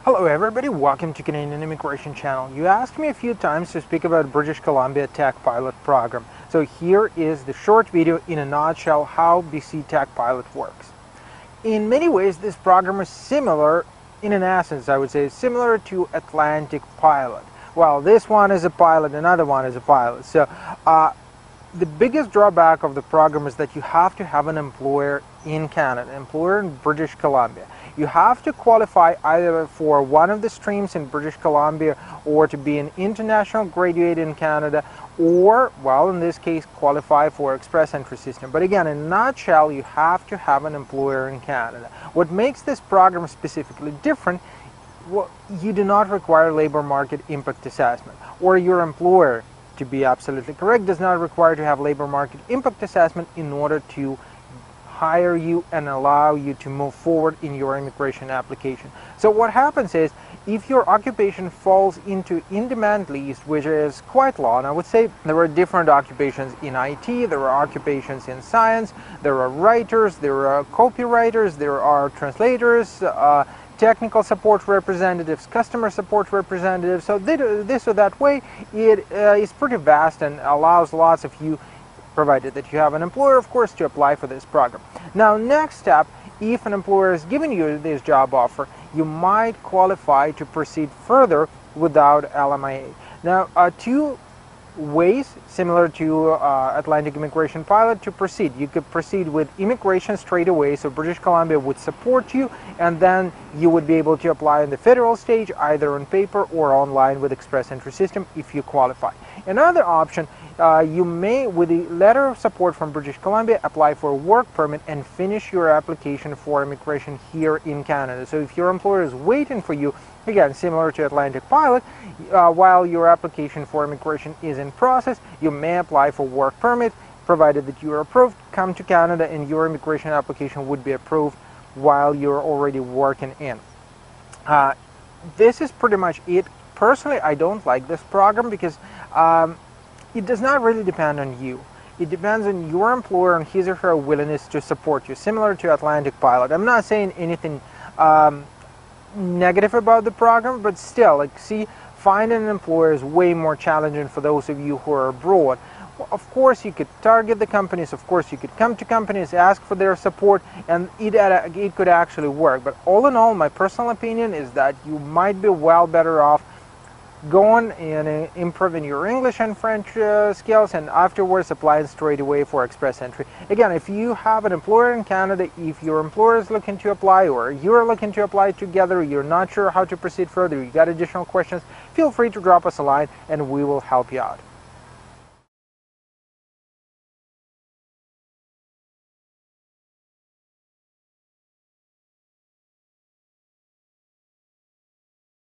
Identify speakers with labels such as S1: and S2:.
S1: Hello everybody, welcome to Canadian Immigration Channel. You asked me a few times to speak about British Columbia Tech Pilot Program. So here is the short video in a nutshell how BC Tech Pilot works. In many ways this program is similar, in an essence I would say, similar to Atlantic Pilot. Well, this one is a pilot, another one is a pilot. So the biggest drawback of the program is that you have to have an employer in Canada, an employer in British Columbia. You have to qualify either for one of the streams in British Columbia or to be an international graduate in Canada or, well, in this case, qualify for Express Entry System. But again, in a nutshell, you have to have an employer in Canada. What makes this program specifically different, well, you do not require labor market impact assessment, or your employer, to be absolutely correct, does not require to have labor market impact assessment in order to hire you and allow you to move forward in your immigration application. So what happens is, if your occupation falls into in-demand lease, which is quite low, and I would say there are different occupations in IT, there are occupations in science, there are writers, there are copywriters, there are translators, technical support representatives, customer support representatives. So this or that way, it is pretty vast and allows lots of you, provided that you have an employer, of course, to apply for this program. Now, next step, if an employer is giving you this job offer, you might qualify to proceed further without LMIA. Now, two ways, similar to Atlantic Immigration Pilot, to proceed. You could proceed with immigration straight away, so British Columbia would support you, and then you would be able to apply in the federal stage, either on paper or online with Express Entry System if you qualify. Another option, you may, with a letter of support from British Columbia, apply for a work permit and finish your application for immigration here in Canada. So if your employer is waiting for you, again, similar to Atlantic Pilot, while your application for immigration is in process, you may apply for work permit, provided that you are approved, come to Canada, and your immigration application would be approved while you're already working in. This is pretty much it. Personally, I don't like this program because it does not really depend on you. It depends on your employer and his or her willingness to support you, similar to Atlantic Pilot. I'm not saying anything negative about the program, but still, like, see, finding an employer is way more challenging for those of you who are abroad. Well, of course, you could target the companies, of course, you could come to companies, ask for their support, and it could actually work. But all in all, my personal opinion is that you might be well better off going and improving your English and French skills, and afterwards applying straight away for Express Entry. Again, if you have an employer in Canada, if your employer is looking to apply or you're looking to apply together, you're not sure how to proceed further, you got additional questions, feel free to drop us a line and we will help you out.